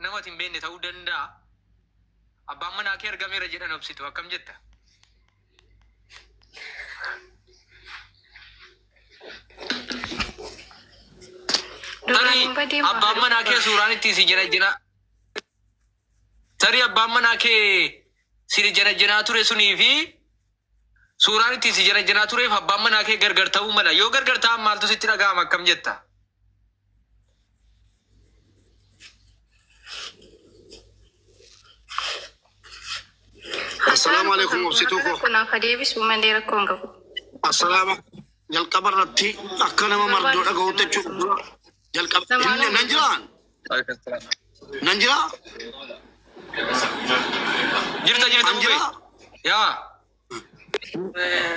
namatiin beekne ta'uu danda'a. Abbaan manaa kee argameera jedhan obsitu akkam jetta? Tarii abbaan manaa kee suuraan itti si jira. Tarii abbaan manaa kee si jira ture sunii fi suuraan itti si jira tureef abbaan manaa kee gargar ta'uu mala. Yoo gargar ta'an maaltu sitti dhaga'ama akkam jetta? السلام عليكم وبسيتوكو. كنا خديبس ومن دير كونغو. السلام. جل كبرتي أكنا ما مردود أقول تجوا. جل كبر. ننجران. ننجرا. جرتا ننجرا. يا.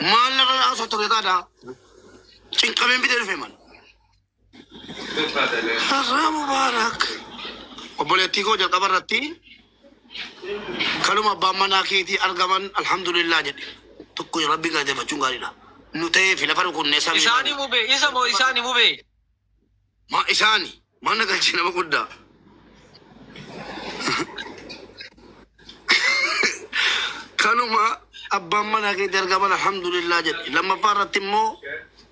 ما لنا أصوات تريدا. شين كمين بدير فيمن. السلام مبارك. وبليتيكو جل كبرتي. كلام أبا منا كيتي أرجمان الحمد لله جد تقول ربي قاعد يفعلون غارينا نتاي في لفرق كون نسا إساني مو بي إساني مو بي ما إساني ما نقول شيء ما كودا كانوا ما أبا منا كيتي أرجمان الحمد لله جد لما بارت مو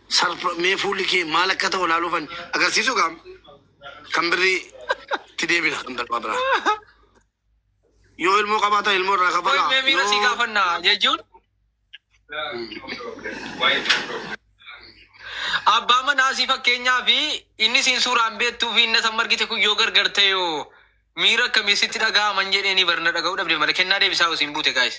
صار ميفولي كي مالك كذا ولا لوفن أجر سيسو كم بري تدي بينا كم در بابرا Yo ilmu kabata ilmu rakabala. Koi mira si kafanna jejun. Abba mana si fakkenya fi inni sin suuraan beektuu fi inni san margite kun yoo gargarte yoo miira akkamiisitti dhaga'aman jedhanii barna dhaga'uu dhabde malee kennaa deebisaa osoo hin buute guys.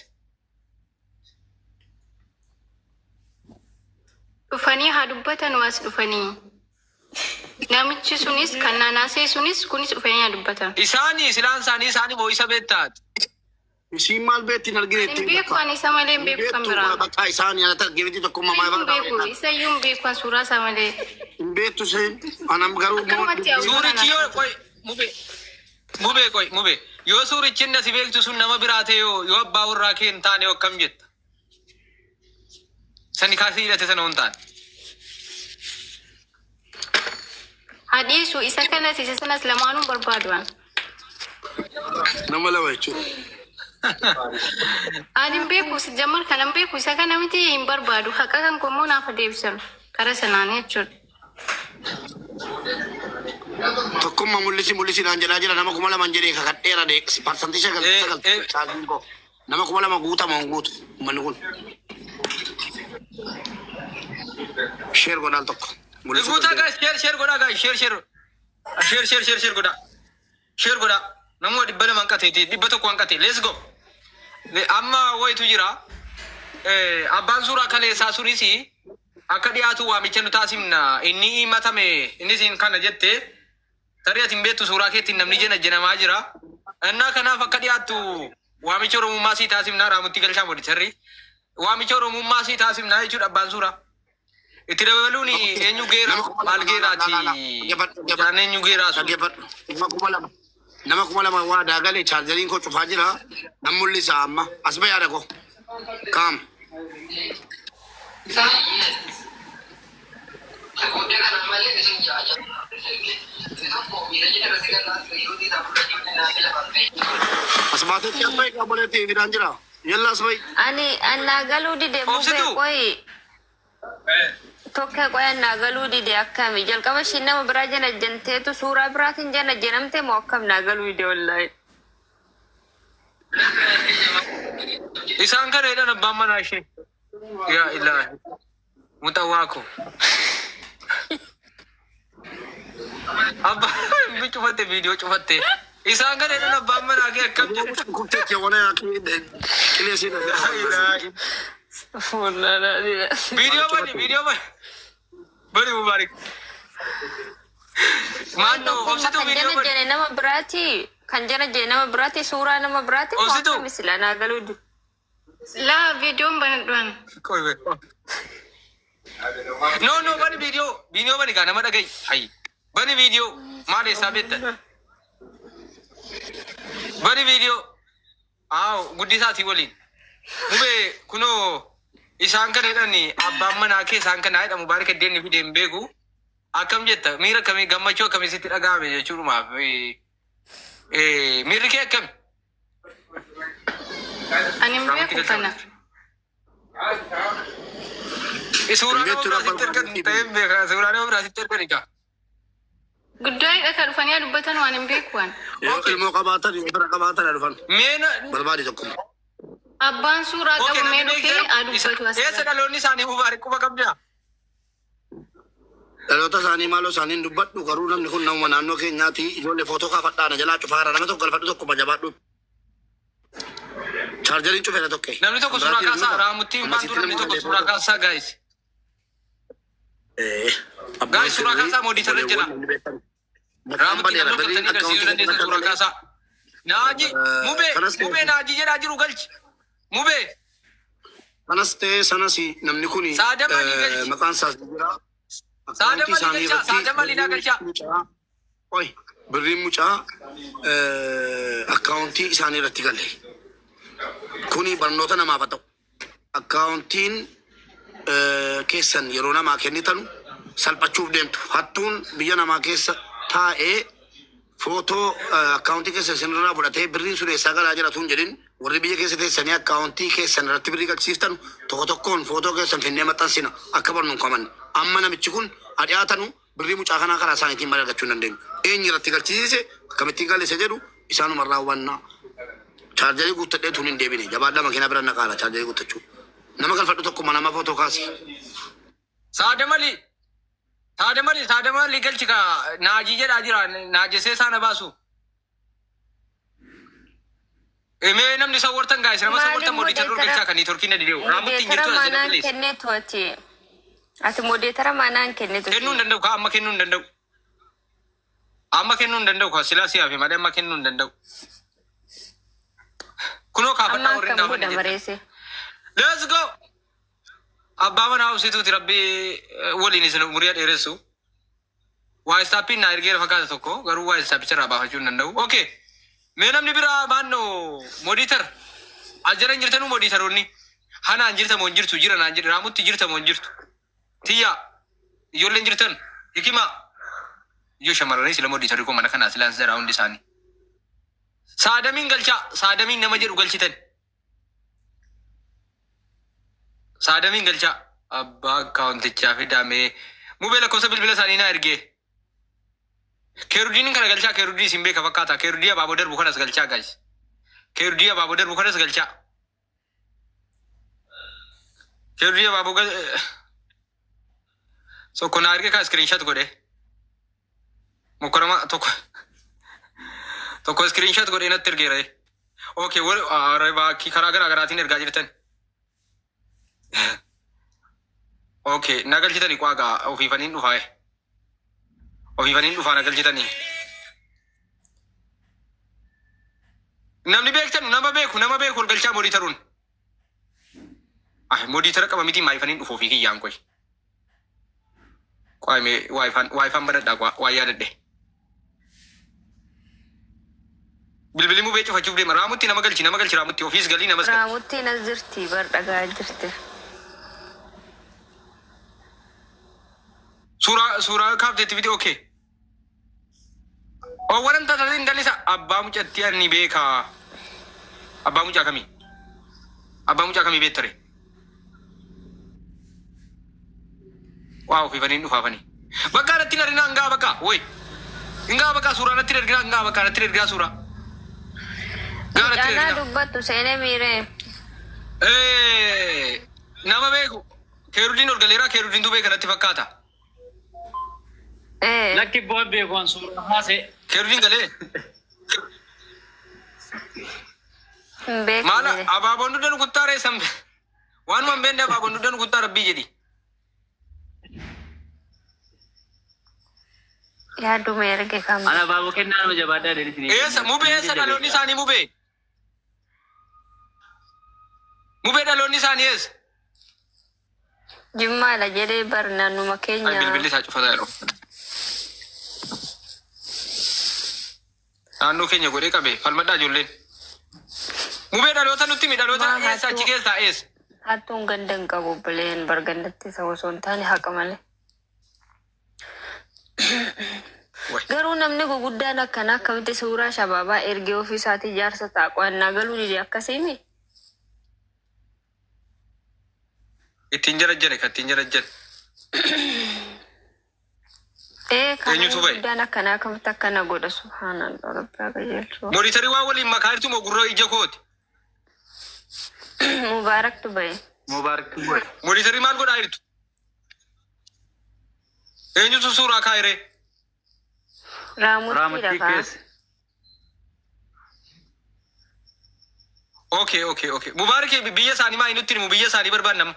Dhufanii haa dubbatan waas dhufanii. Namichi sunis kan naanasee sunis kunis dhufanii haa dubbatan. Isaanii silaan isaanii moo isa beektaat? Isin maal beekti nargireetti? Hin beeku ani isa malee hin beeku kan biraa. Bakka isaanii ana targeetti tokko mamaa Hin beeku isa iyyuu hin beeku suuraa isaa malee. Hin beektu seen anam garuu suurichi yoo qoy mube yoo suurichi inni si beektu sun nama biraa ta'e yoo abbaa warraa kee hin taane akkam jetta? Sani kaasii hidhate sana hin taane. Hadiisu isa kanas isa sanas lamaanuu barbaaduan. Nama lama jechuudha. Ani beeku jamar kanan beeku isa kana miti hin barbaadu haqa kan komoo naaf deebisan kara sanaan jechuudha. Tokkummaa mul'isi naan jedhaa jira nama kuma lama jedhee kakadheera deeqsi parsantii sagaltii koo nama kuma lama guutama hin guutu manni kun. Sheer godhaan tokko. Guutaa guys share godhaa guys share godhaa. Namoo dhibba lama hanqateeti dhibba tokko hanqate let's go. Amma wayitu jira abbaan suuraa kaleessaa sunis akka dhiyaatu waamicha nu taasifna inni himatame inni siin kana jette tarii ati hin beektu suuraa keettiin namni jenamaa jira innaa kanaaf akka dhiyaattu waamicha oromummaa sii taasifna raamutti galchaa modisarri waamicha oromummaa sii taasifna jechuudha abbaan suuraa. Itti dabaluun eenyu geera maal geeraati jaan eenyu geeraasu. Nama kuma lama waa daagalee chaarjeriin koo cufaa jira nan mul'isa amma as ba'e yaada koo kaam. As baatetti as ba'e qaaboleetti fidaan jira yalla as ba'e. Ani annaagaluu dide mubee qoyi. Tokko qoya annaagaluu dide akkami jalqaba isheen nama biraa jana jenteetu suuraa biraatiin jana jenamte moo akkam naagaluu dide wallahi. Isaan kana jedhan abbaan manaa ishee. Yaa ilaahi. Mutawaako. Abbaan cufatte viidiyoo cufatte. Isaan kana jedhan abbaan manaa kee akkam jedhu. Kuteetti wana kileesii ilaahi. Video bani mubarak. Mano obsitu video kan jana nama berarti kan jana nama berarti surah nama berarti obsitu misalnya nagalud la video bantuan no bani video bani kan nama dagai hai bani video male sabit bani video guddisa ti wali mube kuno isaan kana jedhani abbaan manaa kee isaan kana jedha mubarak deemni fi deem beeku akkam jetta miira kamii gammachuu akkamii sitti dhaga'ame jechuudhumaaf Miirri kee akkami? Ani hin beeku kana. Suuraa nama biraasitti ergan ta'ee beekaa. Suuraa nama biraasitti ergan egaa. Guddoo hidhata dhufanii dubbatan waan hin beeku waan. Ilmoo qabaatan bira qabaatan dhufan. Meena Barbaade tokko. Abbaan suuraa qabu mee dhufee dubbatu as. eessa dhaloonni isaanii mubaarak quba qabdaa? Dhaloota isaanii maaloo isaaniin dubbadhu garuu namni kun nama naannoo keenyaati ijoollee footoo kaafadhaana jalaa cufaara nama tokko galfadhu tokko jabaadhu. Chaarjeriin cufeera tokko. Namni tokko suuraa kaasaa raamuttiin baantu namni tokko suuraa kaasaa gaayis. Gaayis suuraa kaasaa moodiitarra jira. Raamuttiin nama galtanii agarsiisuu dandeessan suuraa kaasaa. Naaji mubee naaji jedhaa jiru galchi. Mubee. Kanas ta'ee sanas namni kun maqaan isaas jira. Saada malii galchaa. Oy birriin mucaa akkaawuntii isaanii irratti galle. Kuni barnoota namaaf haa ta'u. Akkaawuntiin keessan yeroo namaa kennitan salphachuuf deemtu. Hattuun biyya namaa keessa taa'ee footoo akkaawuntii keessa isinirraa fudhatee birriin sun eessaa galaa jira tun jedhin warri biyya keessa teessanii akkaawuntii keessan irratti birrii galchiiftan tokko tokkoon footoo keessan finnee maxxansina akka barnuun qaban. Amma namichi kun adhiyaatanu birrii mucaa kanaa karaa isaaniitiin malee argachuu hin dandeenyu. Eenyu irratti galchiise akkamittiin galise jedhu isaanuma raawwannaa. Chaarjerii guuttadhee tun hin deebine jabaadhaa makiinaa bira naqaala chaarjerii guuttachuu. Nama galfadhu tokko nama footoo kaasi. Saada malii galchi ka naajii jedhaa jira naajisee saana baasu. Mee namni sawwartan gaayis nama sawwartan moodiitarra galchaa kan torkiin na dideewu. Raamuttiin jirtu as jedhamalees. Kenneetu ati moodiitara manaan kenneetu. Kennuu hin danda'u ka amma kennuu hin danda'u. Amma kennuu hin danda'u ka silaa siyaa fi malee amma kennuu hin danda'u. Kunoo kaafadhaa warri hin dhaafanii. Let's go. Abbaa manaa hawwisiituuti rabbii waliin isin umurii dheeressu. Waa istaappiin naa ergeera fakkaata tokko garuu waa istaappicha irraa baafachuu hin danda'u. Okay. Mee namni biraa maannoo moodiitar as jala hin jirtanuu moodiitaroonni hanaan jirta moo hin jirtu jira naan jedhe raamutti jirta moo hin jirtu tiyyaa ijoolleen jirtan hikimaa iyyoo shamarranii sila moodiitarii koo mana kanaa silaan zara hundi isaanii. Saadamiin galchaa saadamiin nama jedhu galchitan. Saadamiin galchaa abbaa akkaawuntichaa fidamee mubee lakkoofsa bilbila isaanii naa ergee. Keerudiin kana galchaa keerudii isin beeka fakkaata keerudii abaaboo darbu kanas galchaa gaayis. Keerudii abaaboo darbu kanas galchaa. Keerudii abaaboo sokko naa erge kaa iskiriinshaat godhe. Mukkorama tokko iskiriinshaat godhe natti ergeera. Okay baakii karaa garaa garaatiin ergaa jirtan. Okay na galchitanii qaagaa ofiifaniin dhufaaye. Ofiifaniin dhufaa na galchitanii. Namni beektan nama beeku ol galchaa moodiitaruun. Moodiitara qaba miti maayifaniin dhufu ofii kiyyaan qoy. Qaamee waayifaan badadhaa waa yaadadhe. Bilbilii mubee cufachuuf deema raamutti nama galchi raamutti ofiis galii namas galchi. Raamutti nas jirti bar dhagaa jirti. Suuraa kaafteetti video okay. Waran taatatiin dalisa abbaa mucatti ani beekaa. Abbaa mucaa kamii? Abbaa mucaa kamii beektare? Waa ofiifaniin dhufaafanii. Bakka irratti arginaa hangaa bakka woy. Hangaa bakka suuraa irratti arginaa hangaa bakka irratti arginaa suuraa. Mucaan dubbattu seenee miiree. Nama beeku. Keerudiin ol galeeraa keerudiintu beekanatti fakkaata. Lakki boon beekuun suuraa haasee. Keerudiin galee. Beeku. Maala abaaboon duddan kuttaa reessan waanuma hin beekne abaaboon duddan kuttaa rabbii jedhi. Yaaduma erge kam. Ana baaboo kennaa nama jabaadhaa deelisanii. Eessa mubee eessa dhaloonni isaanii mubee? Mubee dhaloonni isaanii eessa? Jimmaadha jedhee bar naannuma keenya. Bilbilli isaa cufataa yeroo. Naannoo keenya godhee qabe falmadhaa ijoolleen. Mubee dhaloota nutti mi dhaloota eessa achi keessaa eessa? Hattuun ganda hin qabu bileen bar gandatti isa osoo hin taane haqa malee. Garuu namni guguddaan akkana akkamitti suuraa shabaabaa ergee ofiisaatii jaarsa taaqwannaa galuu ni akkasiimi. Ittiin jarajjane kan ittiin jarajjane. Kan guguddaan akkana akkamitti akkana godha subhaanallah rabbaa qajeelchuu. Monitarii waa waliin makaa jirtu moo gurra ija kooti? Mubaarak Dubayi. Mubaarak Dubayi. Monitarii maal godhaa jirtu? Eenyutu suuraa kaayiree? Raamutti keessa. Okay. Mubaarak biyya isaanii maa nutti himu biyya isaanii barbaannama.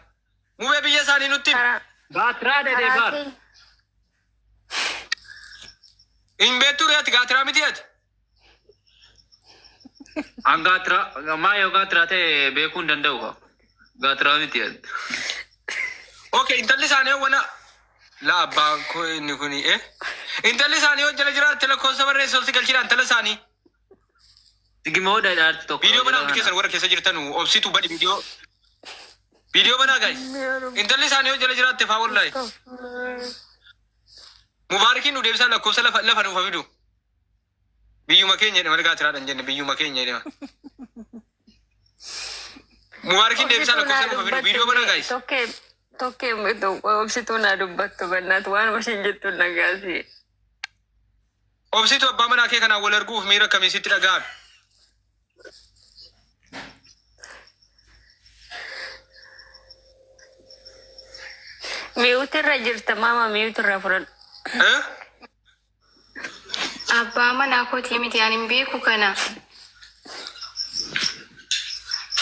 Mubee biyya isaanii nutti himu. Gaatiraa dheedee baar. Hin beektu reeti gaatiraa miti ati. An gaatiraa maa yoo gaatiraa ta'e beekuu hin danda'u. Gaatiraa miti ati. Okay, intalli isaanii wana la abbaan koo inni kuni intalli isaanii hojjala jiraatti lakkoofsa barreessa olsi galchiidhaan intala isaanii. Sigimoo dhaadhaatti tokko. Viidiyoo banaa hundi keessan warra keessa jirtan obsitu badi viidiyoo. Viidiyoo banaa guys. Intalli isaanii hojjala jiraatte faa wallahi. Mubaarakiin nu deebisaa lakkoofsa lafa nuuf fidu. Biyyuma keenya jedhama gaatiraadhaan jenne biyyuma keenya jedhama. Mubaarakiin deebisaa lakkoofsa nuuf fidu viidiyoo banaa guys. Tokkee obsituu naa dubbattu bannaatu waan mashin jettu nagaasi. Obsitu abbaa manaa kee kanaan wal arguuf miira akkamiisitti dhaga'an. Mi'uutirra jirta maama mi'uutirra furan. Abbaa manaa kooti miti ani hin beeku kana.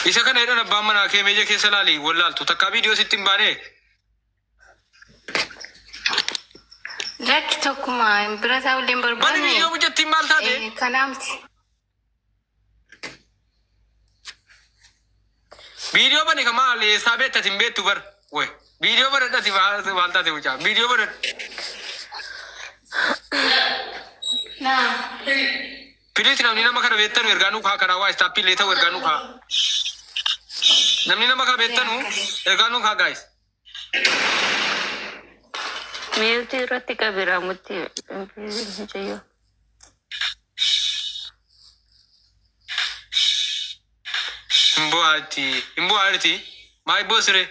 Isa kana jedhan abbaan manaa kee meeja keessa laali wallaaltu takkaa viidiyoo sitti hin baane. Lakki tokkuma bira taa'ullee hin barbaanne. Mani viidiyoo bujjattiin maal taate? Kanaa miti. Viidiyoo bani ka maal eessaa beektati hin beektu bar. Woy viidiyoo baradhati maal taate mucaa viidiyoo baradha. Naa. Piliis namni nama kana beektanu ergaanuu kaa karaa waa istaappiillee ta'u ergaanuu kaa. Namni nama kana beektanu ergaanuu kaa gaayis. Mi'uutii irratti qabiraamutti mucayyoo. Imbu'aati maa ibboo siree.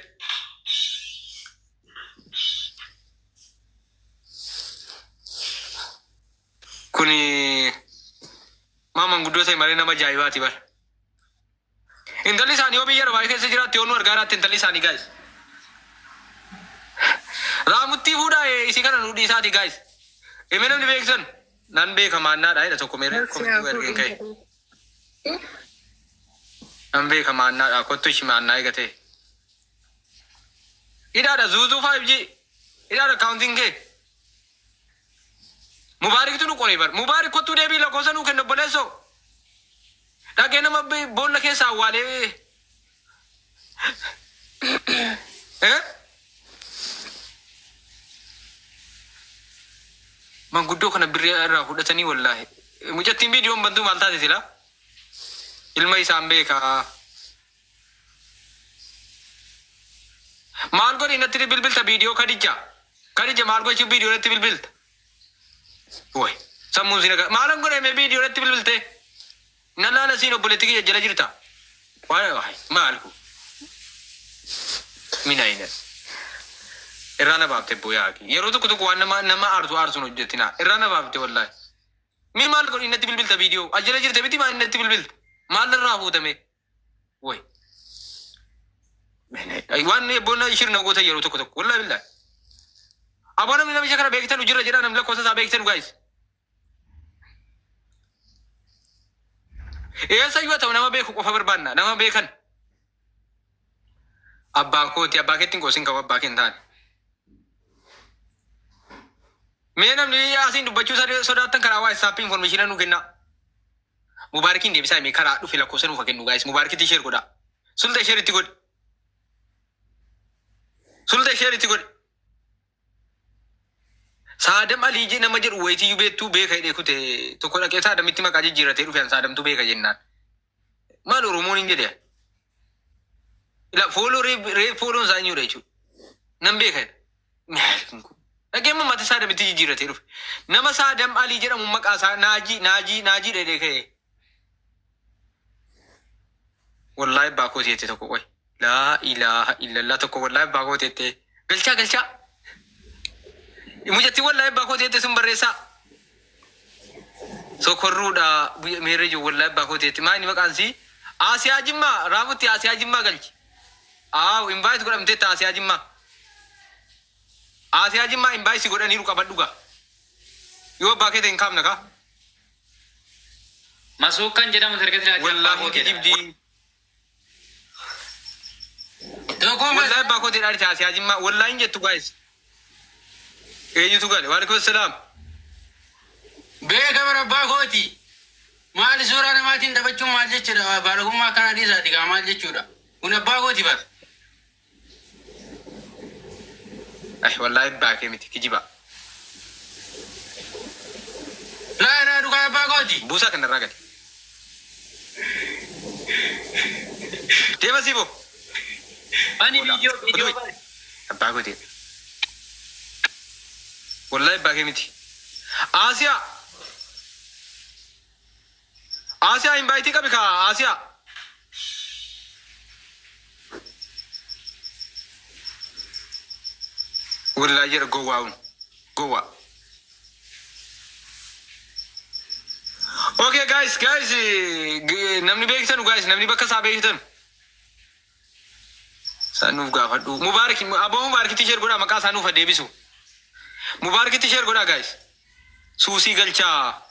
Kuni maaman guddoo ta'e malee nama ajaa'ibaati bara. Intalli isaanii yoo biyya rabaa keessa jiraatti yoo nu argaa jiraatti intalli isaanii gaayis. Raamuttii fuudhaa isii kana nu dhiisaati gaayis. Hime namni beeksan nan beeka maannaadha jedha tokko meere komitii ergeen ka'e. Nan beeka maannaadha kottu ishi maannaa eegatee. Hidhaadha zuuzuu 5G. Hidhaadha kaawuntiin kee. Mubaariktu nu qoree bar. Mubaarik kottuu deebii lakkoofsa nuu kenna obboleessoo. Dhagee nama boolla keessa awwaalee. Manguddoo kana birrii irraa fudhatanii wallaahi. Mucattiin viidiyoon bantuu maal taate sila? Ilma isaan beekaa. Maal godhi natti bilbilta viidiyoo kadija. Kadija maal gochuuf viidiyoo natti bilbilta? Woy sammuun si nagaa. Maalan godhame viidiyoo natti bilbilte? Nan laala siin obboleetti kiyya jala jirta. Waay maal ku? Minayina. Irraa na baafte booyaaki. Yeroo tokko waan nama aarsuun hojjettina. Irraa na baafte wallaahi. Mi maal godhi natti bilbilta viidiyoo? Ajjala jirte miti maal natti bilbilta? Maal irraa fuutame? Woy. Waan boona shirna goota yeroo tokko wallaahi billaahi. Aboo namni namicha kana beektan jira jedha namni lakkoofsa isaa beektan guys. Eessa yoo ta'u nama beeku qofa barbaanna nama beekan. Abbaa kooti abbaa keetti qoosin qabu abbaa keen taane. Mee namni asiin dubbachuu sodaattan karaa waa isaappi information nu kenna. Mubaarakiin deebisaa mee karaa dhufe lakkoofsa nuuf kennu guys. Mubaarakitti share godha. Sulta share itti godhi. Sulta share itti godhi. Saadam Aliijii nama jedhu wayitii beektuu beeka hidhee kute tokko dhaqee saadamitti maqaa jijjiirratee dhufeen saadamtu beeka jennaan. Maal Oromoon hin jedhe? Ila fooloo fooloon isaa eenyudha jechuudha. Nan beeka. Dhageen mammaata saadamitti jijjiirratee dhufe. Nama saadam alii jedhamu maqaa isaa naajii dheedhee ka'e. Wallaahi baakoo teette tokko qoy. Laa ilaaha illallah tokko wallaahi baakoo teette. Galchaa. Mujatti wallaahi baakoo teette sun barreessaa. Sokorruudha meerre jiru wallaahi baakoo teette. Maa inni maqaan sii? Asiyaa Jimmaa raamutti Asiyaa Jimmaa galchi. Invite godhamtee ta Asiyaa Jimmaa. Asiyaa Jimmaa invite godhaniiru qabadhu gaa. Yoo baakee ta'e hin kaafna kaa. Masuukan jedhamu dargatti laata. Wallaahi jibdii. Wallaahi baakoo ta'e dhaadhi Asiyaa Jimmaa. Wallaahi hin jettu guys. Eenyutu gale? Waalaikum salaam. Beeka bara baakooti. Maali suuraa namaatiin taphachuun maal jechuudha? Baaragummaa kana dhiisaati gaa maal jechuudha? Kun abbaa kooti bara. Wallaahi baakee miti kijiba. Laa dhugaa abbaa kooti. Buusaa kanarraa gadi. Deema siiboo. Ani viidiyoo bare. Abbaa kooti. Wallaahi baakee miti. Asiyaa invite qabi kaa Asiyaa. Wallaahi jira gowwaa. Okay guys, namni beektan guys, namni bakka isaa beektan. Sanuuf gaafadhu. Mubaarak t-shirt godhaa maqaa isaa nuuf deebisu. Mubaarak t-shirt godhaa guys. Suusii galchaa.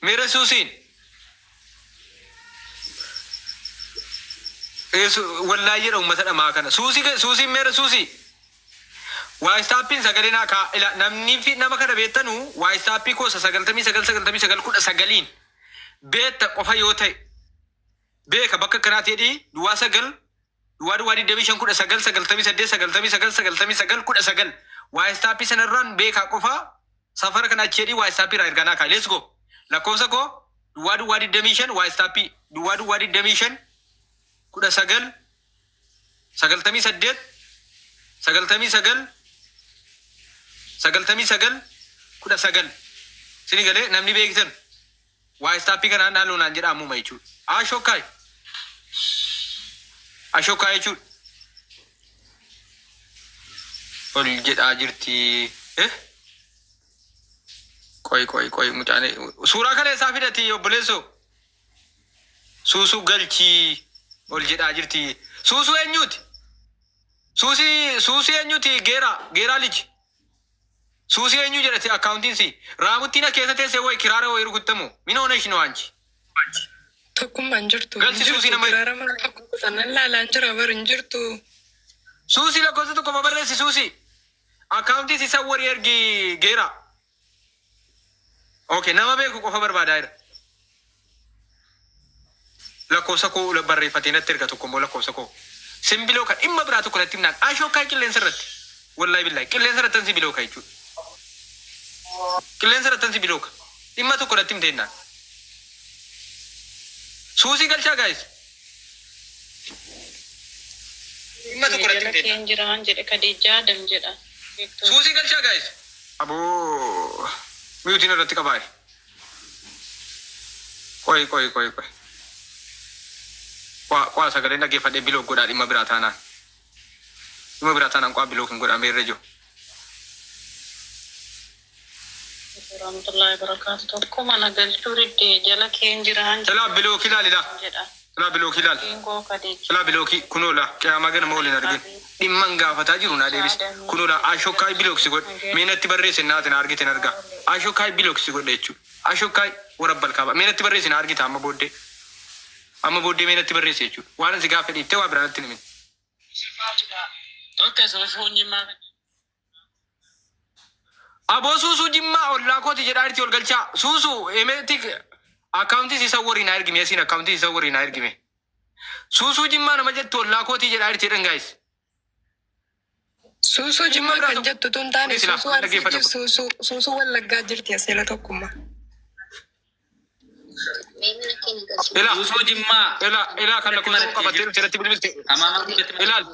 Meera suusiin. Wallaahi jedha uummata dhamaa kana. Suusiin meera suusii. Waayistaapiin sagalee naa kaa namni fi nama kana beektanu waayistaappii koosa 99 beetta qofa yoo ta'e beeka bakka kanaatti jedhii duwwaa 9 duwwaa 25 waayistaappii sanarraan beekaa qofa safara kana achi jedhii waayistaappii irraa erganaa kaa. Let's go. Lakkoofsa koo duwwaa 25 waayistaappii duwwaa 25 19 98 99 sini galee namni beektan waayistaappii kanaan dhaaluunaan jedha ammuma jechuudha. Ashokkaa jechuudha. Ol jedhaa jirti. Qoy mucaane suuraa kana isaa fidati obboleessoo. Suusuu galchii ol jedhaa jirti. Suusuu eenyuuti? Suusii eenyuuti? Geeraa liji. Suusii eenyu jedhati akkaawuntiinsi. Raamuttiin keessa teessee wayi kiraara wayi rukuttamu. Mina oona ishinu waanchi. Tokkummaan jirtu. Galchi suusii nama. Kiraara mana tokko sannan laalaan jira bar hin jirtu. Suusii lakkoofsa tokko barreessi suusii. Akkaawuntiinsi isa warii ergi geera. Okay, nama beeku qofa barbaadaa jira. Lakkoofsa koo barreeffatee natti erga tokko immoo lakkoofsa koo. Simbiloo kan dhimma biraa tokko natti himnaan. Ashokkaa qilleensa irratti. Wallaahi billaahi qilleensa irratti simbiloo kan jechuudha. Qilleensa irratti simbiloo kan. Dhimma tokko natti himteennaan. Suusii galchaa gaayis. Dhimma tokko natti himteennaan. Jiraan jedhe Kadijaa Adam jedha. Suusii galchaa gaayis. Aboo miyuutiin irratti qabaa. Qoy. Waa sagalee dhaggeeffadhee biloo godhaa dhimma biraa taanaan. Dhimma biraa taanaan qaa biloo kan godhamee irra jiru. Warahmatullahi wabarakatuh. Tokko mana galchuu riddee jala keen jiraan jedha. Silaa biloo kilaalidha. Silaa biloo kilaal. Keenkoo Kadijaa. Silaa biloo kunoola qiyaamaa gana mooliin argin. Dhimman gaafataa jiru naa deebis. Kunoola ashokkaa bilooksi godhe. Meenatti barreessin naatin argitin argaa. Ashokkaa bilooksi godhe jechuudha. Ashokkaa warabbal kaaba. Meenatti barreessin argita amma booddee. Amma booddee meenatti barreesse jechuudha. Waan asi gaafa dhiittee waa biraatti himin. Aboo suusuu Jimmaa ollaa kooti jedhaa irti ol galchaa. Suusuu emeetik akkaawuntii isa wariin argime. Asiin akkaawuntii isa wariin argime. Suusuu Jimmaa nama jettu ollaa kooti jedhaa irti jedhan gaayis. Suusuu Jimmaa kan jettu tun taane suusuu arsii jirtu suusuu wallaggaa jirti asila tokkummaa. Suusuu Jimmaa. Ilaa kan lakkoofsa qabattee irratti bilbilte. Ilaal.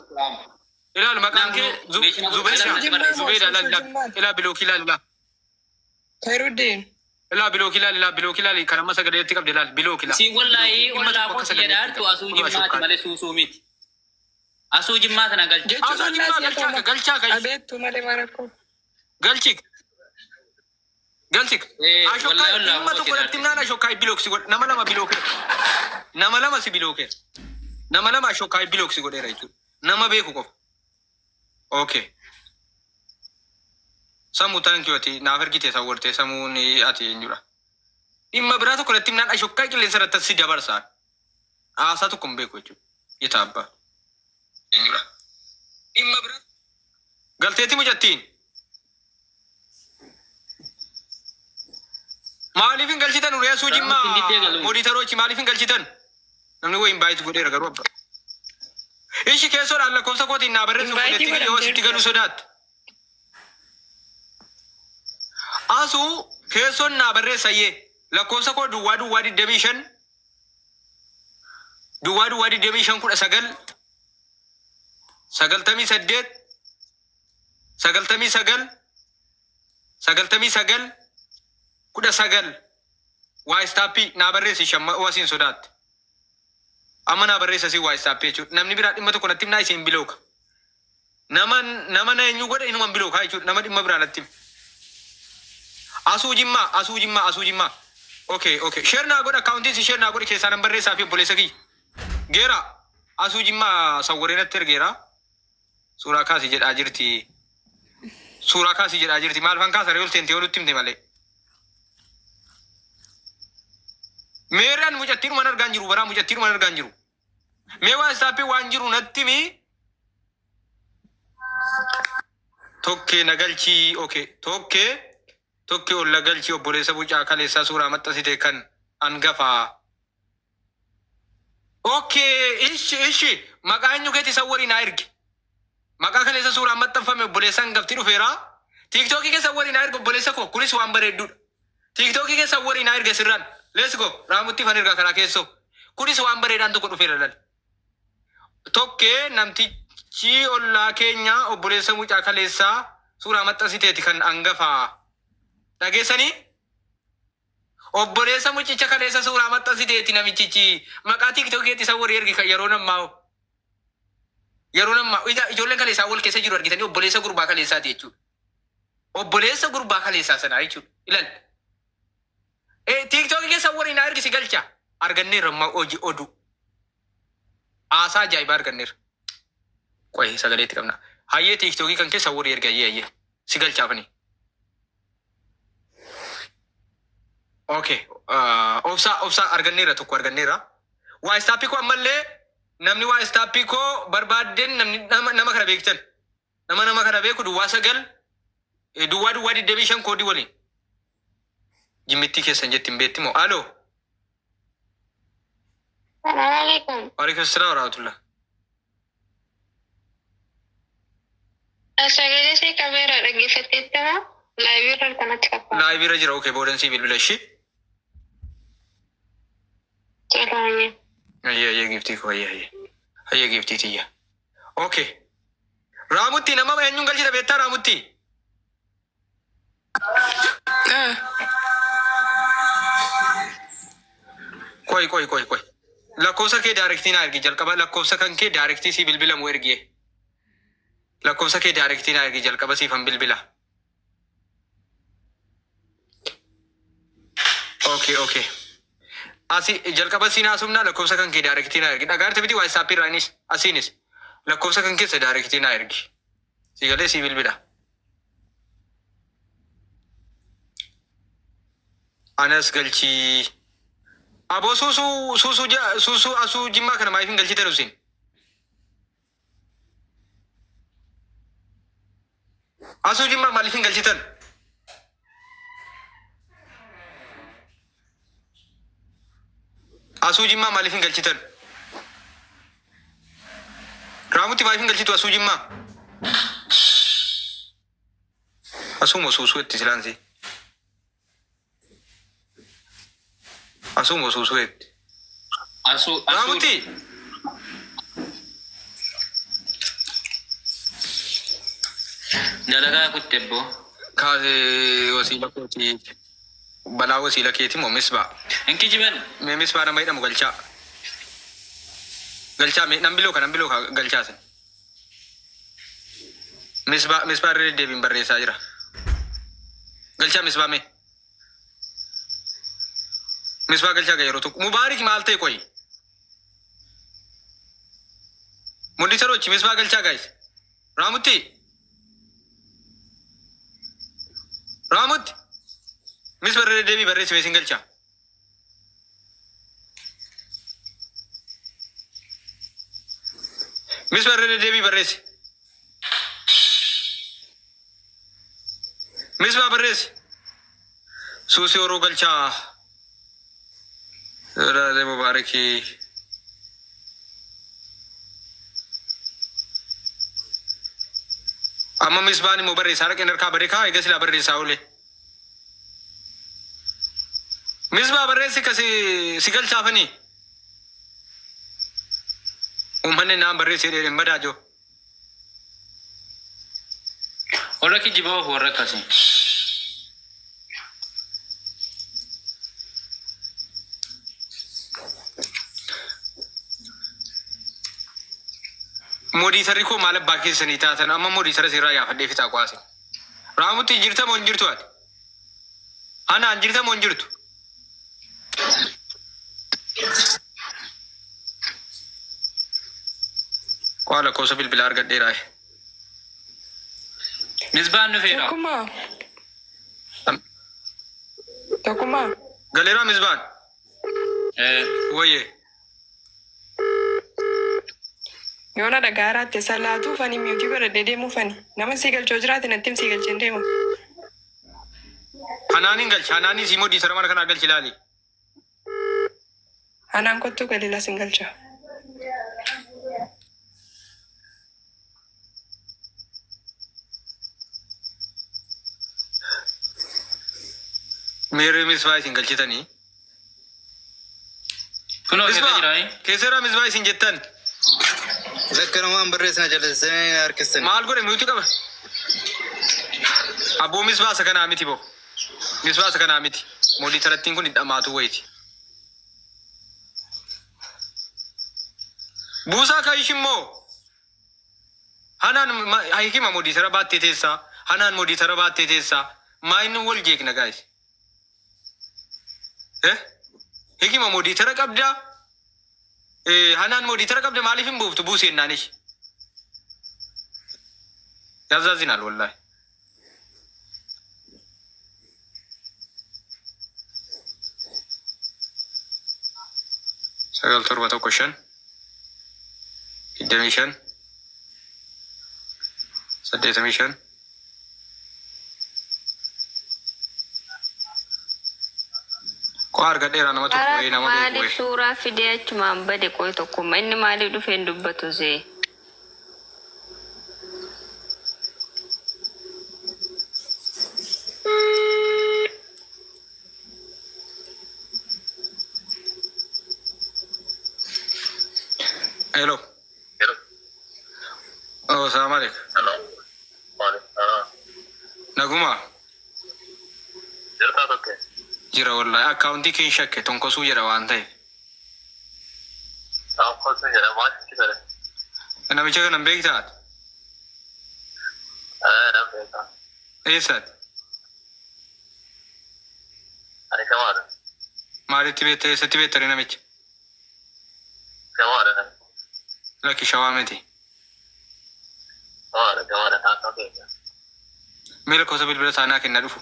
إلى المكان كي زبيدة لا إلى بلوكي لا خير الدين إلى بلوكي لا بلوكي لا كلام ما سكر يتكلم دلال بلوكي لا Si wallahi walla ko jedar to asu jimmaati male susu miti. Asu jimmaata na galchi. Asu jimmaata galcha kai. abeetu malee marakko Galchik. Ashokai nama tu kola timna na ashokai biloksi god nama lama biloke. Nama lama si biloke. Nama lama ashokai biloksi god era itu. Nama beku ko. Okay. Samu thank you ati na vergite sa worte samu ni ati injura. Imma berato kola timna ashokai kile sarata si dabar sa. Asa tu kombe ko itu. Ita abba. Injura. Imma berato. Galteti mujatin. Malifin galchitan uriya sujimma monitorochi malifin galchitan namni wo invite godhe ragaru abba ishi keso alla komsa koti na barre su koletti yo sitigalu sodat asu keso na barre saye la komsa ko duwadu wadi demission kuda sagaltami sagal kuda sagal wa stapi na barre si shamma wasin sodat amma na barre si wa stapi chu namni bira dimma to ko natim na isin bilok nama na nyu goda inu man bilok hay chu nama dimma bira latim asu jimma okay share na goda account si share na goda ke sanan barre safi police ki gera asu jimma sawore na ter gera sura kasi jed ajirti mal fan ka sare ul tente olutim de male Meran mujatiru manar ganjiru bara mujatiru manar ganjiru. Mewa sapi wanjiru natimi. Tokke nagalchi okay. Tokke olla galchi obole sabu jakale sa sura matta site kan angafa. Okay, ishi maganyu keti sawari na irgi. Maka kale sa sura matta fame obole sangafti rufera. TikTok ke sawari na irgi obole sako kulis wambare du. TikTok ke sawari na irgi sirran. Let's go. Ramutti fanirga kara kesso. Kunis waan bareedaan tokko dhufeera lal. Tokke namtichi ollaa keenya obboleessa mucaa kaleessaa suuraa maxxansiteeti kan angafaa. Dhageessanii? Obboleessa mucicha kaleessa suuraa maxxansiteeti namichichi maqaa tiktokeetti isa warri ergi kan yeroo nammaa. Ijoolleen kaleessaa wal keessa jiru argitanii obboleessa gurbaa kaleessaati jechuudha. Obboleessa gurbaa kaleessaa sanaa jechuudha. Ilal. TikTok ke sawari na ergi sigalcha arganir ma oji odu asa jaiba arganir koy sagaleti kamna haye TikTok kan ke sawari ergi ye sigalcha bani okay ofsa arganira to ko arganira wa stapi ko amalle namni wa stapi ko barbaden namni nama kana bektan nama kana beku du wasagal du wadi demission ko di wali Jimiti ke sanjeti mbeti mo. Alo. Assalamualaikum. Waalaikumsalam warahmatullah. Asagale si kamera lagi fetita live ran kana chapa. Live ra jira okay bodan si bilbil shi. Caranya. Ayya gifti ko ayya gifti tiya. Okay. Ramutti nama enyungal jira beta Ramutti. Koi. Lakkoofsa kee daarektiin argi jalqaba lakkoofsa kan kee daarektii si bilbila mu ergie. Lakkoofsa kee daarektiin argi jalqaba siifan bilbila. Okay. Asi jalqaba siin haasofnaa lakkoofsa kan kee daarektiin argi. Dhagaarte biti WhatsApp irraanis asiinis lakkoofsa kan keessa daarektiin argi. Si galee si bilbila. Anas galchii. Abo susu asu jimma kana maifin galchite rusin. Asu jimma malifin galchitan. Asu jimma malifin galchitan. Ramutti maifin galchitu asu jimma. Asumo susu itti silansi. Asumo susu itti. Ramutti. Dalagaa kuttebbo. Kaasee wasiila kooti balaa wasiila keeti moo misbaa. Inki jiban. Mee misbaa nama hidhamu galchaa. Galchaa mee nan biloo ka galchaa san. Misbaa irra deebiin barreessaa jira. Galchaa misbaa mee. Misbaa galchaa ga yeroo tokko. Mubaarik maal ta'e qoyi. Mundi saroochi misbaa galchaa guys. Raamutti. Raamutti. Misbaa irra deebii barreessi mee sin galchaa. Misbaa irra deebii barreessi. Misbaa barreessi. Suusi oroo galchaa. Raalee Mubaarikii. Amma misbaan immoo barreessaa dhaqeen harkaa bareekaa eega silaa barreessaa oolee. Misbaa barreessi kasi si galchaafanii. Uummanni naan barreessi dheedheen badaajoo. Warra kijibaa of warra akkasii. Modii sarri koo maal abbaa keessanii taatan amma modii sarra sirraa yaafadhee fitaa kwaase. Raamutti jirta moo hin jirtu ati? Anaan jirta moo hin jirtu? Waa lakkoofsa bilbilaa argadheeraa. Misbaan dhufeera. Tokkummaa. Galeeraa misbaan. Wayyee. Yoona dhagaaraatti salaatuu fani miyuutii godhadhee deemuu fani. Nama sii galchoo jiraate nattim sii galcheen deema. Hanaaniin galchi. Hanaanii sii modii sarara mana kanaa galchi ilaali. Hanaan kottuu galilaa sin galcha. Meeree misbaa isin galchitanii. Kunoo keessa jiraayi. Keesseeraa misbaa isin jettan. Zakkanumaan barreessina jallisanii harkistanii. Maal godhe miyuutii qaba? Abboo misbaasa kanaa miti boo. Misbaasa kanaa miti. Modii sarattiin kun hidhamaatu wayiiti. Buusaa ka ishimmoo. Hanaan hikima modii sara baattee teessaa. Hanaan modii sara baattee teessaa. Maa inni wal jeekna gaayis. Hikima modii sara qabdaa. Hanaan modii sara qabda maaliif hin buuftu buusii ennaanis. Yazaazinaal wallaahi. Sagal torba tokko 5 25 85 Koo argadheeraa nama tokko wayii nama beeku Maaliif suuraa fidee achumaan bade qoy tokkummaa inni maaliif dhufee hin dubbatu see? Hello. Hello. Oh, salaam alaikum. Hello. Naguma. Jirtaa tokko. Jira wallahi akkaawuntii kee shakke tonkosuu jedha waan ta'e. Tokkosu jedha maal jedhare? Namicha kana beektaa? Nam beekaa. Eessaati? Ani kamaadha. Maalitti beektaa eessatti beektare namicha? Kamaadha. Lakki shawaa miti. Kamaadha naannoo keenya. Mee lakkoofsa bilbila saanaa kenna dhufu.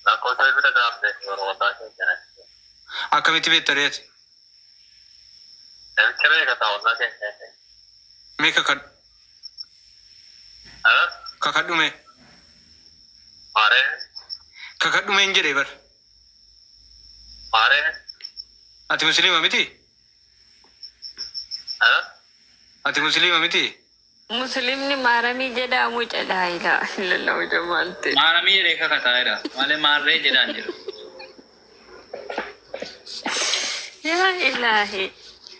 Lakkoofsa bilbila gaafte Oromotaa keenya. Akkamitti beektareeti? Namicha beekataa wallaa keenya. Mee kakadhu. Kakadhu mee? Maaree. Kakadhu mee hin jedhee bar. Maaree. Ati musliima miti? Ati musliima miti? Muslimni maaramii jedhamu jedhaa ilaalaa jamaalte. Maaramii jedhee kakataa'edha. Malee maarree jedhaan jiru. Yaa ilaahi.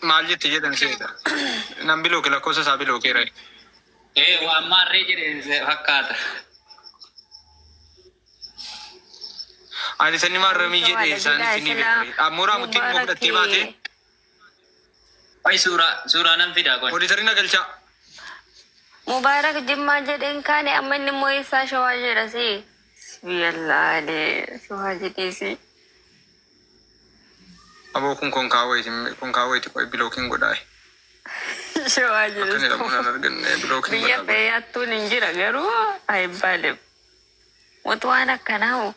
Maal jetti jedhan seeta? Nan bilooke lakkoofsa isaa bilookeera. waan maarree jedhe fakkaata. Ani sani maarramii jedhe isaanii sinii beekame. Ammoraa muttiin immoo fudhattee baate. Ay suuraa nan fidaa qoy. Odeessarri na galchaa. Mubaarak Jimmaa jedheen kaane amma inni immoo isaa shawaa jedhasi. Biyyallaalee shawaa jedheesi. Aboo kun konkaawweeti qoy bilookiin godhaaye. Shawaa Akkani jedheesi. lamuun an arganne bilookiin Biyya godhaaye. feeyyaattuun hin jira garuu ayibbaalee. Watu waan akkanaa hoo.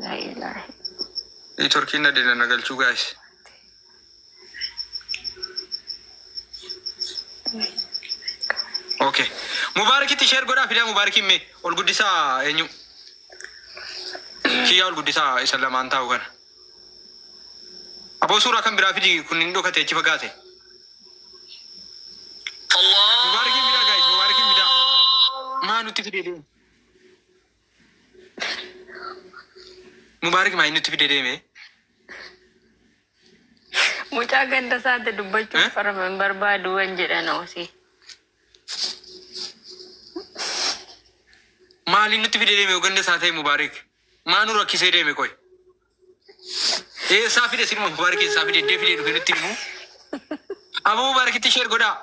La ilaha. Turkiin na deena na galchuu gaayis. Okay. Mubaarakitti sheer godhaa fidaa Mubaarakiin mee ol guddisaa eenyu? Kiyyaa ol guddisaa isa lamaan taa'u kana. Aboo suuraa kan biraa fidi kun hin dhokate achi fagaate. Mubaarakiin fidaa gaayis Mubaarakiin fidaa. Maa nutti fidee deeme? Mubaarak maa nutti fidee deeme? Mucaa ganda isaatti dubbachuun faraman barbaadu waan jedhan osi. Maaliin nutti fidee deeme ganda isaa ta'e Mubaarak? Maa nu rakkisee deeme qoy? Eessaa fide sinuma Mubaarak eessaa fide iddee fidee dhufe nutti himu? Aboo Mubaarakitti sheer godhaa.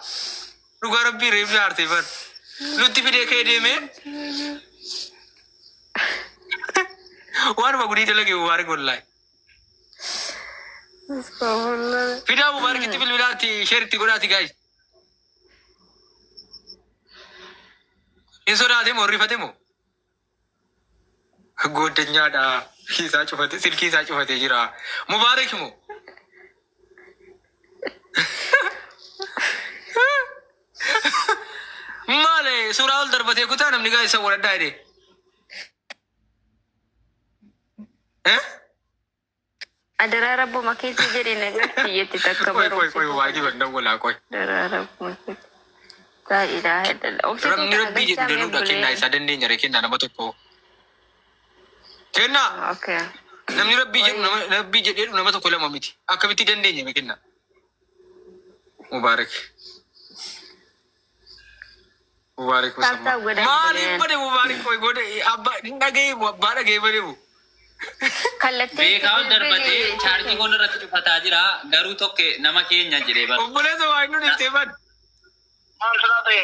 Dhugaa rabbii reeffi aartee bar. Nutti fidee ka'ee deeme? Waanuma gudii dalage Mubaarak wallahi. Fidaa Mubaarakitti bilbilaatti sheeritti godhaati gaayis. Hin sodaate moo rifate moo? Goddanyaadha. Kiisaa cufate silkii isaa cufatee jira. Mubaarak moo? Maale suuraa ol darbatee kutaa namni gaa isa waladdaa jedhee. Adaraa rabbo makeetti jedhe nagatti yetti takka Qoy waajii bandan walaa qoy. Adaraa rabbo makeetti. Laa ilaaha illallah. Rabni rabbii jedhu danuudha kennaa isaa dandeenya ree kennaa nama tokko. Kennaa Okay. namni rabbii jedhu nama tokko lama miti. Akkamitti dandeenya mee kennaa? Mubaarak. Mubaarak Taaptaa godhaa maaliif bade Mubaarak qoy godhe abbaa hin dhaga'e abbaa dhaga'e bade mu. Kallattii Beekaan darbatee chaarjii goon irratti cufataa jira garuu tokko nama keenya jedhee bara. Obboleessa waa inni dhiftee bad. Maal sana ta'e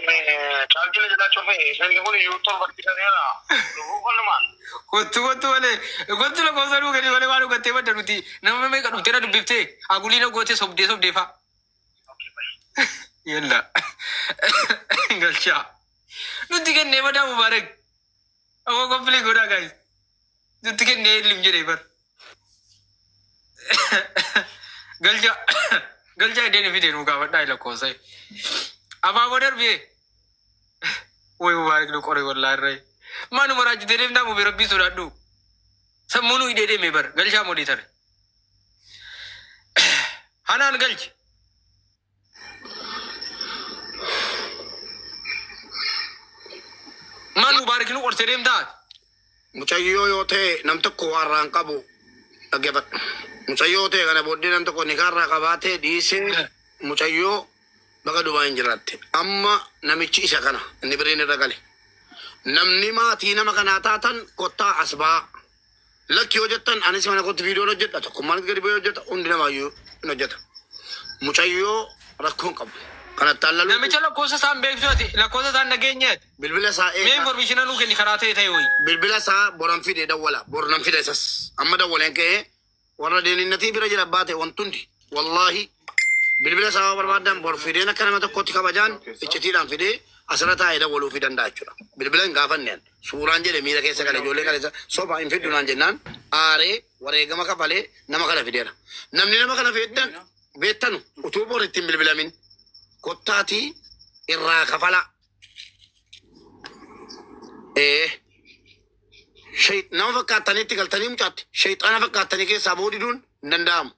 chaarjii jala cufe sirni kun yuutuun barsiisaneera. Lubuu qalmaan. Kottu malee kottu lakkoofsa dhuu gadi malee waan dhugattee badda nuti nama meeqa dhuftee na dubbiftee haguliina gootee sobdee faa. Yalla galchaa nuti kennee madaa Mubaarak awwa kompilee godhaa gaayis nuti kennee lim jedhee bar galchaa iddeen fidee nu gaafadhaa lakkoofsa abaaboo darbee woy Mubaarak nu qoree wallaa irree maanu maraajitee deemtaa mubee rabbii sodaadhu sammuu nu hidhee deemee bar galchaa modii tare hanaan galchi. Maal Mubaarak nu qorsee deemtaa? Mucayyoo yoo ta'e nam tokko warraan qabu dhaggeeffadhu. Mucayyoo yoo ta'e kana booddee nam tokko nikaarraa qabaatee dhiisee mucayyoo baga Dubaay hin jiraatte. Amma namichi isa kana inni biriin irra gale. Namni maatii nama kanaa taatan kottaa as ba'aa. Lakki yoo jettan anis mana kootti viidiyoon hojjedha tokkummaan gadi bu'ee hojjeta hundi namaayyuu hin hojjeta. Mucayyoo rakkoon qabu. Kanatti allalu. Namicha lakkoofsa isaan beeksisuuti lakkoofsa isaan nageenyeeti. Bilbila isaa Mee informeeshina nuu kenni karaa ta'e wayi. bilbila isaa boran fide dawwala bornan fide isas amma dawwaleen ka'ee warra deeninnatii bira jira baate wantundi wallahi bilbila isaa barbaadan bor fideen akka nama tokkotti kabajaan iccitiidhaan fidee asirra taa'ee dawwaluu fi danda'a jechuudha. Bilbila hin gaafanneen suuraan jedhe miira keessa kale ijoollee kaleessa soba hin fiddu naan jennaan aaree wareegama kafalee nama kana fideera. Namni nama kana fiddan beettanu utuu bor ittiin bilbilamin kottaatii irraa kafala. Nama fakkaataniitti galtanii mucaatti shayxaana fakkaatanii keessaa boodiduun hin danda'amu.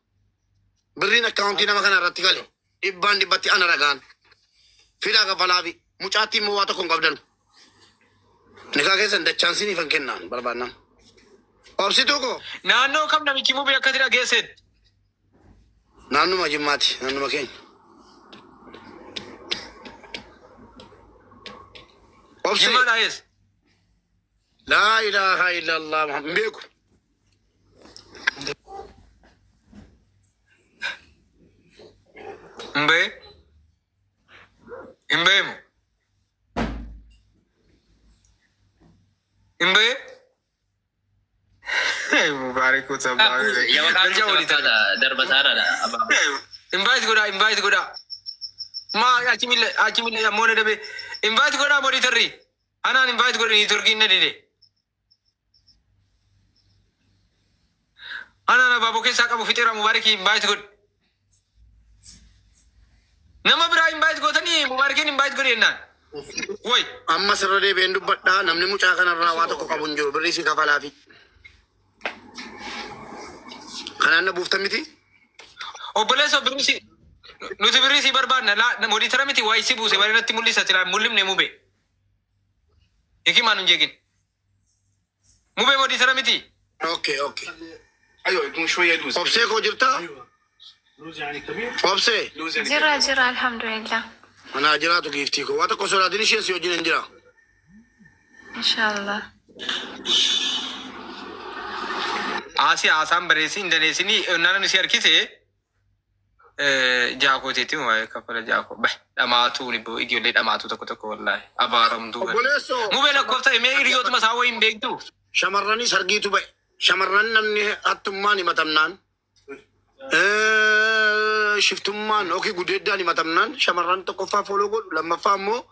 Birriin akkaawuntii nama kana irratti gale dhibbaan dhibbatti ana ragaan fidaa kafalaa fi mucaatti immoo waa tokko hin qabdan. Nikaa keessan dachaansiiniif hin kennaan barbaannaan. Obsituu koo Naannoo kam namichi mubee akkasi dhageesseet? naannuma Jimmaati naannuma keenya. أبصي. جمال عايز لا إله إلا الله محمد بيكو امبي امبيمو امبي مبارك وصباح يا وقت درب سارة invite goda ma achimile ya mone debe invite goda monitorri anan invite goda ni turki ne dede anan babu ke saka bu fitira mubaraki invite god nama bra invite goda ni mubaraki invite goda nan woy أما سرده بيندو بدا نمني مچا كان راواتو كو كابونجو بريسي كفالافي خنان بوفتمتي obboleessa birisi nuti birisi barbaanna la monitora miti waa isi buuse bareeratti mul'isa jira mul'imne mube hikimaan hin jeekin mube monitora miti أوكي أوكي ايوه يكون شويه لوز أبصي كو جرتا لوز يعني كبير أبصي لوز يعني جرا جرا الحمد لله أنا جراتو كيفتيكو واتا كو سولا ديني شيء سيوجين انجرا إن شاء الله. aasi aasaan bareesi indaneesini nana nusi harkise jaakoteeti waa'ee kafala jaako bah dhamaatu ni bo ijoollee dhamaatu tokko wallahi abaaramtuu أبوليسو mube lakkoofta himee hiriyootuma isaa wayin beektu شمراني سرقيتو بي شمران نمني أتماني متمنان شفتمان أوكي قديداني متمنان شمران تقفا فولوغو لما فامو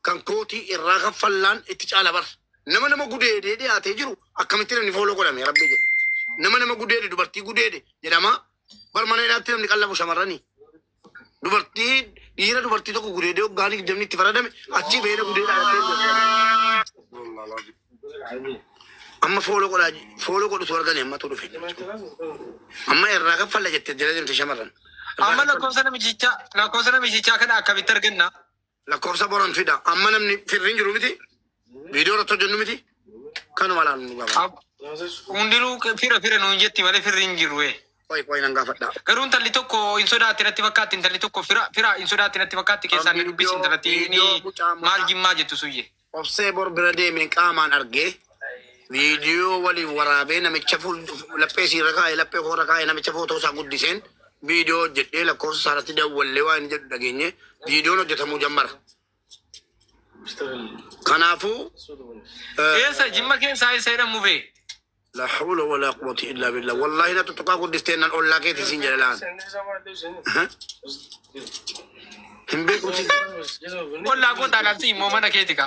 كان كوتي الراغب فلان اتجعل بر نما قديدي دي آتيجرو أكامتين نفولوغو لامي ربي جدي نما قديدي دبرتي قديدي جدما برمانا إلاتي نمني قلبو شمراني دبرتي ديرا دبرتي تقو قديدي وغاني جمني تفردامي أتشي بينا قديدي أما فولو سوار غني أما تروفي أما الرغب فلا جت جلدي متشمرن amma lakkoofsa namichichaa kana akkamitti arganna لا كورسا بوران فيدا أما نمني في الرينج رومتي فيديو رتو جنومتي كانوا مالا نوغا hundinuu fira nuun jetti malee firri hin jirru كوي نانغا فدا garuu intalli tokko in sodaatti natti fakkaatti intalli tokko fira in sodaatti natti fakkaatti keessaan ni dubbisi intalatti ni maal jimmaa jettu suyye أبسي بور برادي من كامان أرجع فيديو ولي ورابين نمي تشوفوا لبيسي ركاي لبي هو ركاي نمي تشوفوا توسا قد ديسين فيديو جدي لكورس سارتي دا ولا وين جد دقيني فيديو نو جت مجمر كنافو keessa jimma keessaa isa jedhamu bee لا حول ولا قوة إلا بالله والله لا تتقى قد ديستين أن أولا كي تسين الآن هم بيكو تي wallaa goota nafti immoo mana keeti ka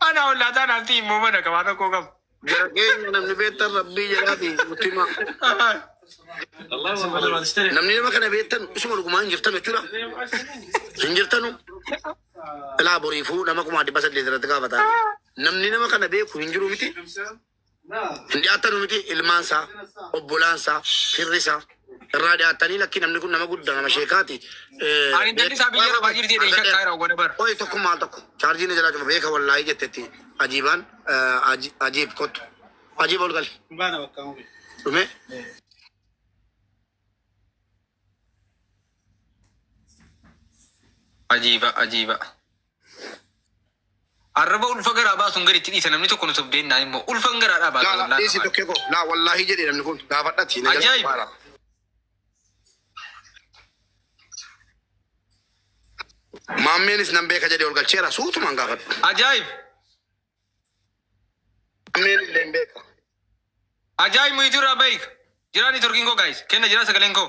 ana wallaa taa nafti immoo mana ka waan tokko qabu جرجين نمني بيتر ربي جلاتي متما نمني ما كان بيتن اسمه لقمان جرتن وشورا هنجرتنو لا بريفو نما كم عادي بس اللي ترى بتا نمني ما كان بيكو هنجرو متي هندي أتانو متي المانسا أبولانسا فيرسا الرادي أتاني لكن نمني كنا ما قد نما شيكاتي ani intalli isaa biyya rabaa jirti jedhee shakkaa irraa godha bara أوه تكو مال تكو شارجين جلاتي ما بيكا والله جتتي عجيبان عجيب كت عجيب أقول رمي ajiiba arraba ulfa garaa baasuun gaditti dhiisa namni tokko nuti obdeennaa immoo ulfan garaadhaa baasa لا لا ليس تكيكو لا والله جدي لم نكون لا فتاتي عجيب. مامينس نمبيكا جدي أقول كشيرا سوت مانغا فت ajaayib مامين نمبيكا ajaayib muhituu irraa bayik jiraani turkiin koo gaayis kenna jira sagaleen koo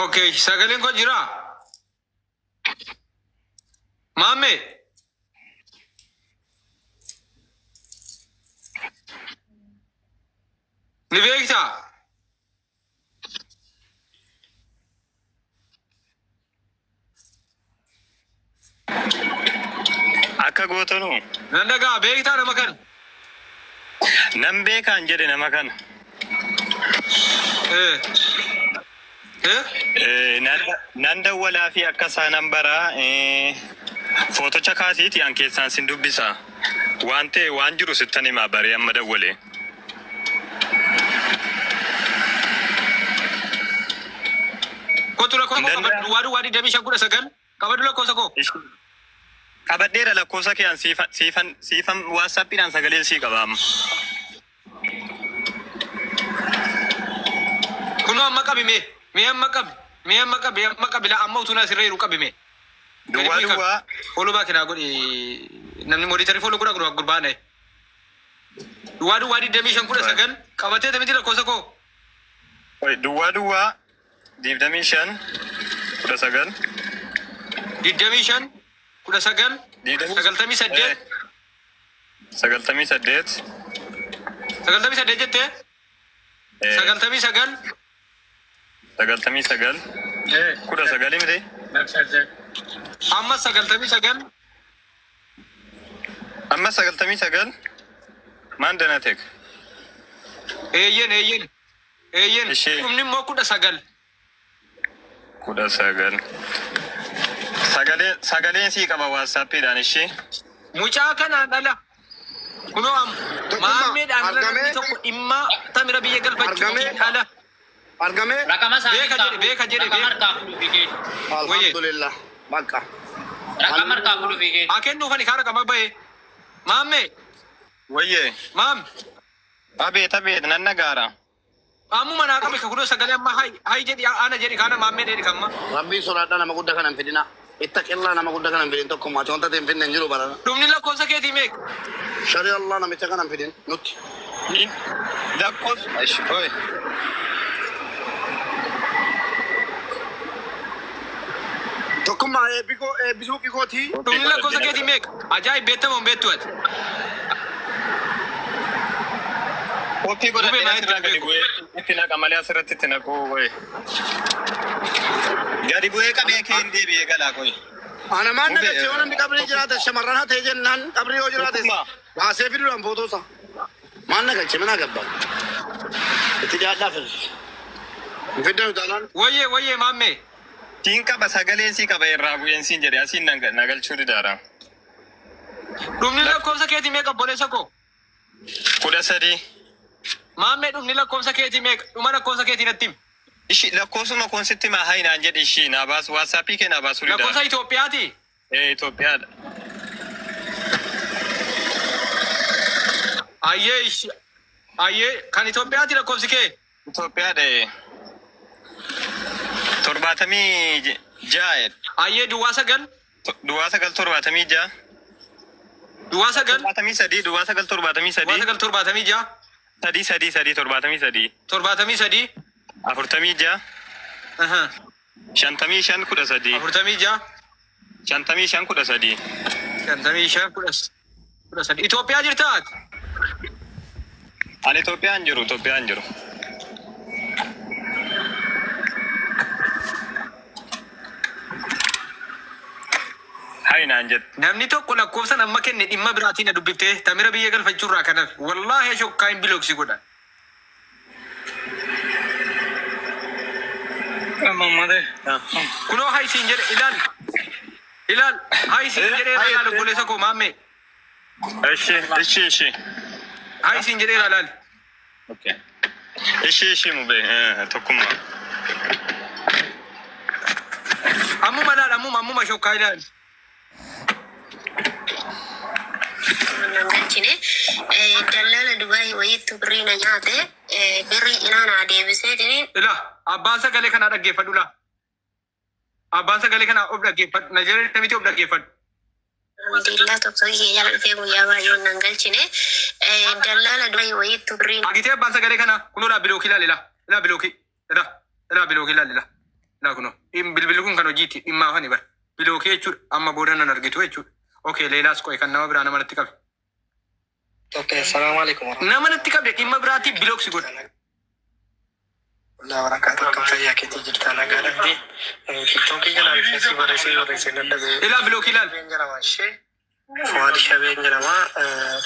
okay sagaleen koo jira maamme ni beektaa Akka gootanu nan dhagaa beektaa nama kan nan beekaan jedhe nama kana. Nan dawwalaa fi akka isaa nan baraa footocha kaasiiti an keessaan sin dubbisa. waan jiru sittanii maabarii amma dawwalee. Kotu lakkoofsa koo qabadhu waadii damii shan kudha sagal qabadhu lakkoofsa koo. Qabadheera lakkoofsa kee siifan waasappiidhaan sagaleen sii qabaama. Kunoo amma qabime mee amma qabi la amma utuna sirreeru qabime. Duwwaa follow back na godhi namni monitor follow godha gurbaane. Duwwaa damii shan kudha sagal qabatee damii lakkoofsa koo. Duwwaa damii shan kudha sagal. Damii shan kudha sagal. Sagaltamii saddeet. Sagaltamii saddeet jettee. Sagaltamii sagal. Sagaltamii sagal. Kudha sagalii miti. Amma sagaltamii sagal. Amma sagaltamii sagal. Maan danateek. Eeyyen. Dhumni immoo kudha sagal. Kudha sagal. Sagaleen sii qaba waasappiidhaan ishee. Mucaa kanaan dhala. Kunoo maammeedhaan namni tokko dhimma tamira biyya galfachuutiin dhala. Argame. Beeka jedhe. Alhamdulillah. Bakka. Akennu fani kaara qaba bahe. Maamme. Wayyee. Maam. Abeet nan nagaara. Ammuma naa qabe kunoo sagalee amma hay jedhi ana jedhi kana maammee jedhi kamma. Rabbiin sodaadhaa nama guddaa kanan fidina. Ittaqillaa nama guddaa kanan fidin tokkummaa wanta ta'e finne hin jiru barana. Dhumni lakkoofsa keetii meeq? Sharii Allah namicha kanan fidin nutti. Lakkoofsa. Tokkummaa eebbisuu qikooti. Dhumni lakkoofsa keetii meeq? Ajaa'ib beettamuun beektu ati. Koppii godhatee asirraa gadi bu'ee itti naqa malee asirratti itti naquu wayi. Gadi bu'ee qabee kee hin deebi'ee galaa koyi. Ana maan nagache yoo namni qabrii jiraate shamarran haa ta'e jennaan qabrii yoo jiraate baasee fiduudhaan footoosa. Maan nagache mana gabba. Itti dhiyaadhaa fidu. Fiddan utaalaan. Wayyee maammee. Siin qaba sagaleen sii qaba irraa bu'een siin jedhe asiin nagalchuu didaara. Dhumni lakkoofsa keetii meeqa obboleessa koo? 13. Maammee dhumni lakkoofsa keetii meeqa? Dhuma lakkoofsa keetii natti himi. Ishi lakkoofsuma konsitti maa hayi naan jedhi ishii naa baasu waasappii kee naa baasu didaara. Lakkoofsa Itoophiyaati? Itoophiyaadha. Ayyee kan Itoophiyaati lakkoofsi kee? Itoophiyaadha. 76. Ayyee duwwaa sagal. 76. Duwwaa sagal. 73. 73. 76. 73. 73. 46. 55 13. 46. 55 13. 55 13. Itoophiyaa jirtaat? Ani Itoophiyaan jiru. Hayi naan jedhu. Namni tokko lakkoofsan amma kenne dhimma biraatiin na dubbiftee tamira biyya galfachuurraa kanan wallaahi shokkaa hin bilooksi godhan. Kunoo haysiin jedhe ilaal haysiin jedhee ilaal obboleessa koo maammee. Ishi. Haysiin jedhee ilaal. Okay. Ishi mubee tokkummaa. Ammuma shokkaa ilaal. Dallala Dubai wayiitu birrii na nyaate birrii inaanaa deebiseetini. Abbaan sagalee kanaa dhaggeeffadhu laa. Abbaan sagalee kanaa of dhaggeeffadhu. Na jala namitti of dhaggeeffadhu. Alhamdulillah tokko kee jala dhufee guyyaa baay'ee nan galchine. Dallala Dubai wayiitu birrii. Agitee abbaan sagalee kanaa kunoo laa bilookii laale laa. Laa bilookii laale laa. Laa kunoo. Bilbilli kun kan hojiitti dhimmaa fani bara. Bilookii jechuudha. Amma booda nan argitu jechuudha. Okay, leelaas qo'e kan nama biraa nama natti qabe. Okay, assalamu alaikum. Nama natti qabde dhimma biraatti bilooksi godha. Allah barakatuh akkam fayyaa keetii jirta nagaa dhabdee tiktookii jalaan feesii barreessee dadhabee. Ilaa bilookii ilaal. Jedhama ishee Fuwaad Shabeen jedhama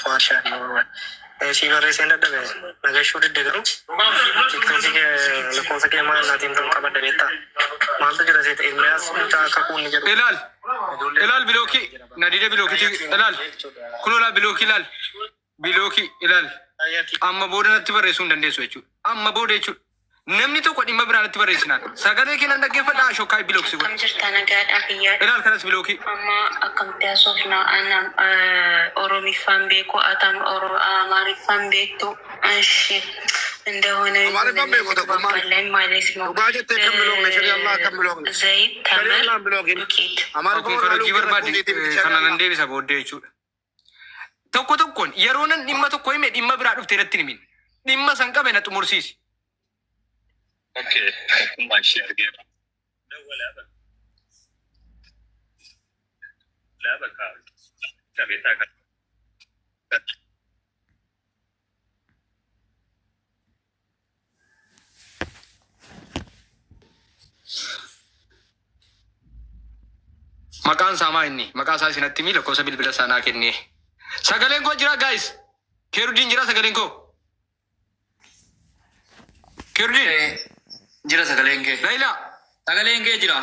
Fuwaad Shabeen. Si barreessee dadhabee nagashuu deddeebiru tiktookii lakkoofsa kee maal naatiin ta'u qabadda beektaa. Maaltu jira seeta Ilmiyaas mucaa akka kuunni jedhu. Ilaal ilaal bilookii nadide bilookiti ilaal kun ilaal bilookii ilaal bilookii ilaal amma booda natti barreessuu hin dandeessu jechuudha amma booda jechuudha namni tokko dhimma biraa natti barreessinaan sagalee kennan dhaggeeffadhaa shokkaa bilooksi godha ilaal kanas bilookii amma akkamti asofna anam oromiffan beeku atam amaariffan beektu እሺ እንደሆነ አማርኛም ቤኮ ተቆማል ማለት ነው ባጀት ከመሎግ ነው ሸሪዓ አላህ ከመሎግ ነው ዘይት ተመር አማርኛ ከረጂ በርባዲ ከናን እንደ ቢሳ ቦዴ jechuudha tokko tokkon yeroonan dhimma tokko hime dhimma biraa dhufte irratti himin dhimma san qabe na xumursiisi okay mashi argeera dawala ba la baka kabeta ka maqaan saamaa inni maqaa isaa isinatti mi lakkoofsa bilbila sanaa kennee sagaleen koo jira guys keerudiin jira sagaleen koo keerudiin jira sagaleen kee Laila sagaleen kee jira